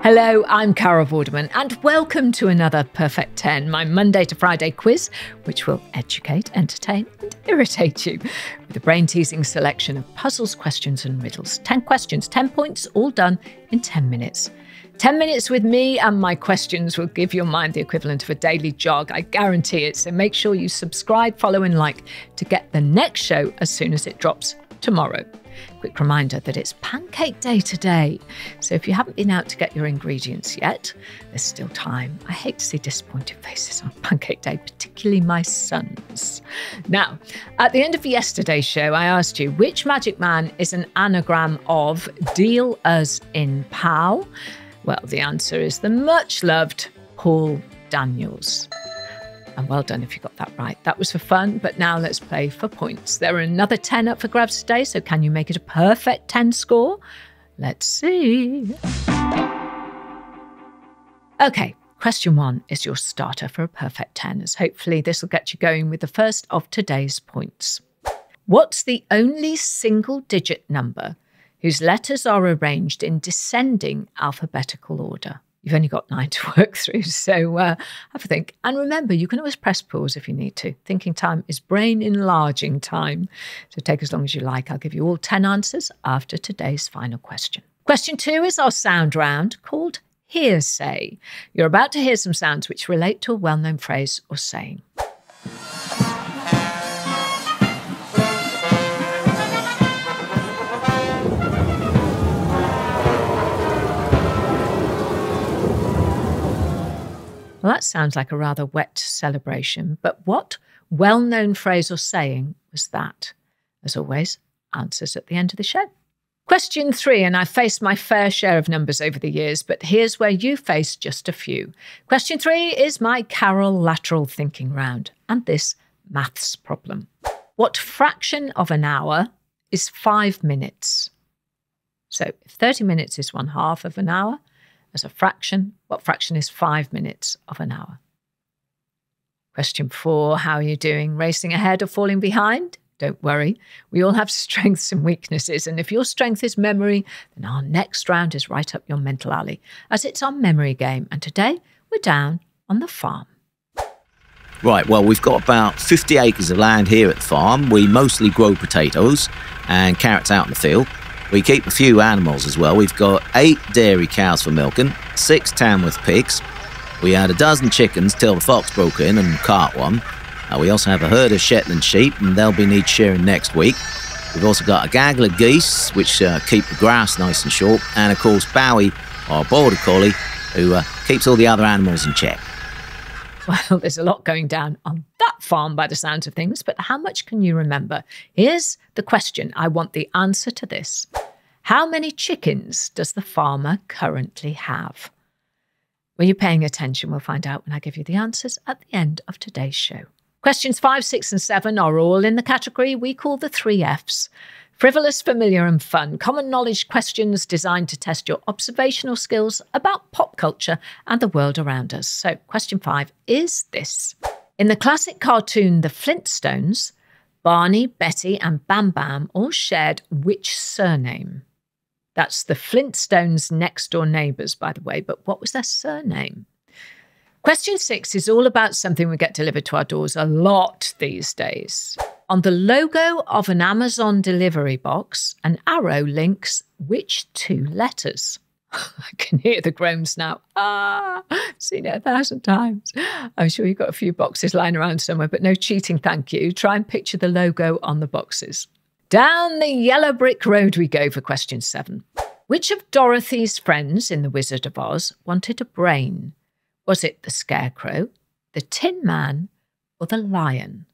Hello, I'm Cara Vorderman, and welcome to another Perfect 10, my Monday to Friday quiz, which will educate, entertain, and irritate you with a brain-teasing selection of puzzles, questions, and riddles. 10 questions, 10 points, all done in 10 minutes. 10 minutes with me and my questions will give your mind the equivalent of a daily jog. I guarantee it. So make sure you subscribe, follow, and like to get the next show as soon as it drops tomorrow. Quick reminder that it's Pancake Day today. So if you haven't been out to get your ingredients yet, there's still time. I hate to see disappointed faces on Pancake Day, particularly my son's. Now, at the end of yesterday's show, I asked you which magic man is an anagram of deal us in pow? Well, the answer is the much-loved Paul Daniels. And well done if you got that right. That was for fun, but now let's play for points. There are another 10 up for grabs today, so can you make it a perfect 10 score? Let's see. Okay, question 1 is your starter for a perfect 10, as hopefully this will get you going with the first of today's points. What's the only single-digit number whose letters are arranged in descending alphabetical order? You've only got 9 to work through, so have a think. And remember, you can always press pause if you need to. Thinking time is brain enlarging time. So take as long as you like. I'll give you all 10 answers after today's final question. Question 2 is our sound round called hearsay. You're about to hear some sounds which relate to a well-known phrase or saying. Well, that sounds like a rather wet celebration, but what well-known phrase or saying was that? As always, answers at the end of the show. Question 3, and I've faced my fair share of numbers over the years, but here's where you face just a few. Question 3 is my Carol lateral thinking round, and this maths problem. What fraction of an hour is 5 minutes? So if 30 minutes is 1/2 of an hour, as a fraction, what fraction is 5 minutes of an hour? Question 4, how are you doing? Racing ahead or falling behind? Don't worry, we all have strengths and weaknesses, and if your strength is memory, then our next round is right up your mental alley, as it's our memory game, and today we're down on the farm. Right, well, we've got about 50 acres of land here at the farm. We mostly grow potatoes and carrots out in the field. We keep a few animals as well. We've got 8 dairy cows for milking, 6 Tamworth pigs. We had a dozen chickens till the fox broke in and caught one. We also have a herd of Shetland sheep, and they'll be need shearing next week. We've also got a gaggle of geese, which keep the grass nice and short. And of course, Bowie, our border collie, who keeps all the other animals in check. Well, there's a lot going down on that farm by the sounds of things, but how much can you remember? Here's the question. I want the answer to this. How many chickens does the farmer currently have? Were you paying attention? We'll find out when I give you the answers at the end of today's show. Questions 5, 6, and 7 are all in the category we call the 3 Fs. Frivolous, familiar, and fun. Common knowledge questions designed to test your observational skills about pop culture and the world around us. So, question 5 is this. In the classic cartoon The Flintstones, Barney, Betty, and Bam Bam all shared which surname? That's the Flintstones' next-door neighbours, by the way, but what was their surname? Question 6 is all about something we get delivered to our doors a lot these days. On the logo of an Amazon delivery box, an arrow links which 2 letters? I can hear the groans now. Seen it 1,000 times. I'm sure you've got a few boxes lying around somewhere, but no cheating, thank you. Try and picture the logo on the boxes. Down the yellow brick road we go for question 7. Which of Dorothy's friends in The Wizard of Oz wanted a brain? Was it the Scarecrow, the Tin Man, or the Lion?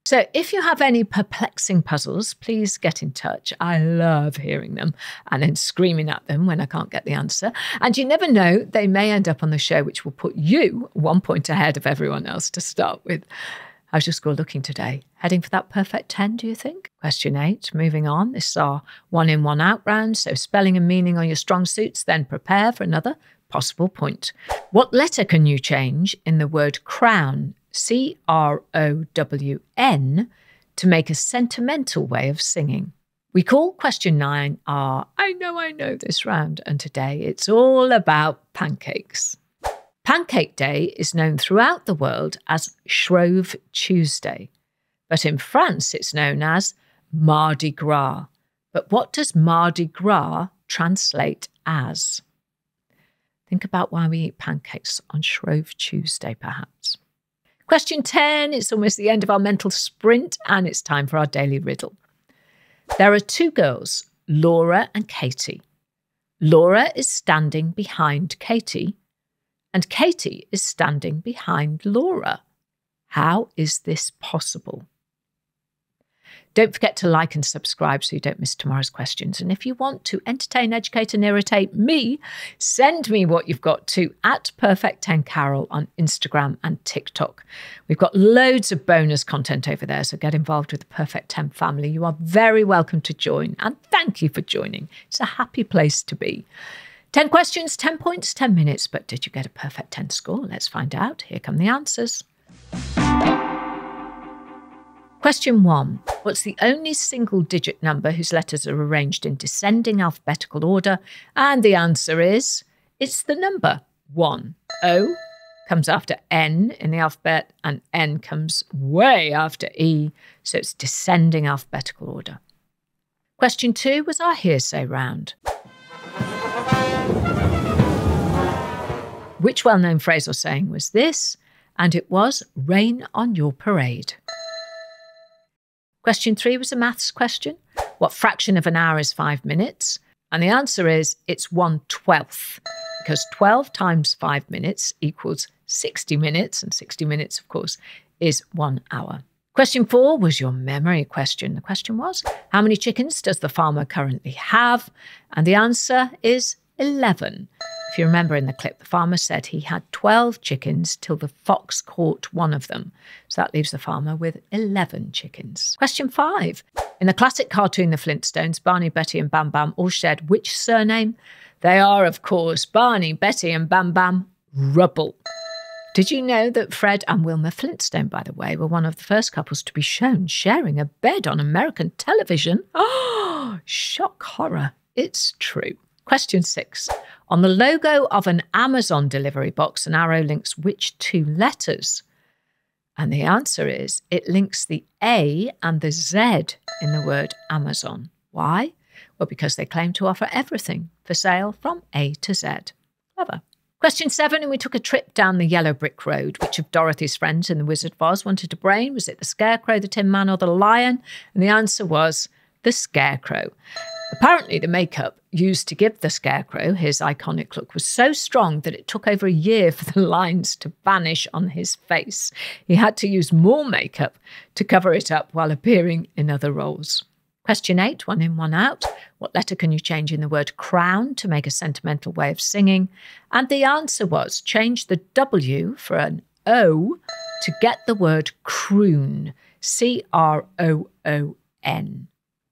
So if you have any perplexing puzzles, please get in touch. I love hearing them and then screaming at them when I can't get the answer. And you never know, they may end up on the show, which will put you 1 point ahead of everyone else to start with. How's your score looking today? Heading for that perfect 10, do you think? Question 8, moving on. This is our 1 in, 1 out round. So spelling and meaning are your strong suits, then prepare for another possible point. What letter can you change in the word crown, C-R-O-W-N, to make a sentimental way of singing? We call question 9 our I know this round, and today it's all about pancakes. Pancake Day is known throughout the world as Shrove Tuesday, but in France it's known as Mardi Gras. But what does Mardi Gras translate as? Think about why we eat pancakes on Shrove Tuesday, perhaps. Question 10, it's almost the end of our mental sprint, and it's time for our daily riddle. There are 2 girls, Laura and Katie. Laura is standing behind Katie, and Katie is standing behind Laura. How is this possible? Don't forget to like and subscribe so you don't miss tomorrow's questions. And if you want to entertain, educate and irritate me, send me what you've got to @Perfect10Carol on Instagram and TikTok. We've got loads of bonus content over there, so get involved with the Perfect 10 family. You are very welcome to join, and thank you for joining. It's a happy place to be. 10 questions, 10 points, 10 minutes. But did you get a perfect 10 score? Let's find out. Here come the answers. Question 1. What's the only single-digit number whose letters are arranged in descending alphabetical order? And the answer is, it's the number 1. O comes after N in the alphabet, and N comes way after E, so it's descending alphabetical order. Question 2 was our hearsay round. Which well-known phrase or saying was this? And it was, rain on your parade. Question 3 was a maths question. What fraction of an hour is 5 minutes? And the answer is, it's 1/12, because 12 times 5 minutes equals 60 minutes, and 60 minutes, of course, is 1 hour. Question 4 was your memory question. The question was, how many chickens does the farmer currently have? And the answer is 11. If you remember in the clip, the farmer said he had 12 chickens till the fox caught one of them. So that leaves the farmer with 11 chickens. Question 5. In the classic cartoon, The Flintstones, Barney, Betty and Bam Bam all shared which surname? They are, of course, Barney, Betty and Bam Bam Rubble. Did you know that Fred and Wilma Flintstone, by the way, were one of the first couples to be shown sharing a bed on American television? Oh, shock horror. It's true. Question 6. On the logo of an Amazon delivery box, an arrow links which 2 letters? And the answer is, it links the A and the Z in the word Amazon. Why? Well, because they claim to offer everything for sale from A to Z. Clever. Question 7, and we took a trip down the yellow brick road. Which of Dorothy's friends in The Wizard of Oz wanted a brain? Was it the Scarecrow, the Tin Man or the Lion? And the answer was the Scarecrow. Apparently, the makeup used to give the Scarecrow his iconic look was so strong that it took over a year for the lines to vanish on his face. He had to use more makeup to cover it up while appearing in other roles. Question 8, 1 in, 1 out. What letter can you change in the word crown to make a sentimental way of singing? And the answer was, change the W for an O to get the word croon. C-R-O-O-N.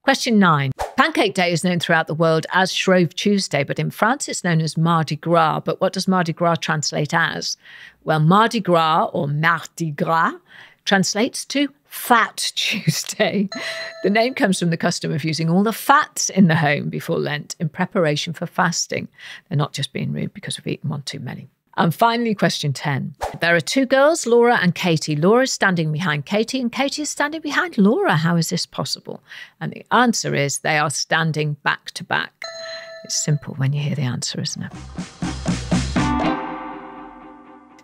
Question 9. Pancake Day is known throughout the world as Shrove Tuesday, but in France it's known as Mardi Gras. But what does Mardi Gras translate as? Well, Mardi Gras, or Mardi Gras, translates to Fat Tuesday. The name comes from the custom of using all the fats in the home before Lent in preparation for fasting. They're not just being rude because we've eaten one too many. And finally, question 10. There are 2 girls, Laura and Katie. Laura is standing behind Katie and Katie is standing behind Laura. How is this possible? And the answer is they are standing back to back. It's simple when you hear the answer, isn't it?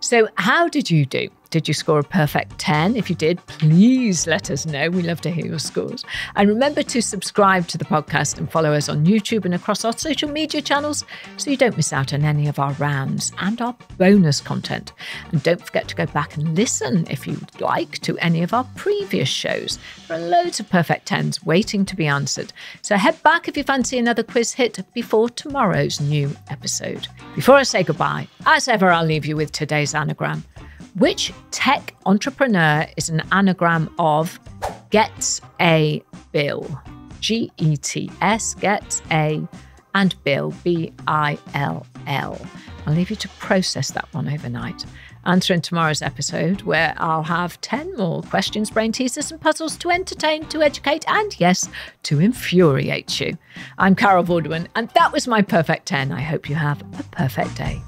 So how did you do? Did you score a perfect 10? If you did, please let us know. We love to hear your scores. And remember to subscribe to the podcast and follow us on YouTube and across our social media channels so you don't miss out on any of our rounds and our bonus content. And don't forget to go back and listen, if you'd like, to any of our previous shows. There are loads of perfect 10s waiting to be answered. So head back if you fancy another quiz hit before tomorrow's new episode. Before I say goodbye, as ever, I'll leave you with today's anagram. Which tech entrepreneur is an anagram of gets a bill? G-E-T-S, gets a, and bill, B-I-L-L. I'll leave you to process that one overnight. Answer in tomorrow's episode, where I'll have 10 more questions, brain teasers, and puzzles to entertain, to educate, and yes, to infuriate you. I'm Carol Vorderman, and that was my perfect 10. I hope you have a perfect day.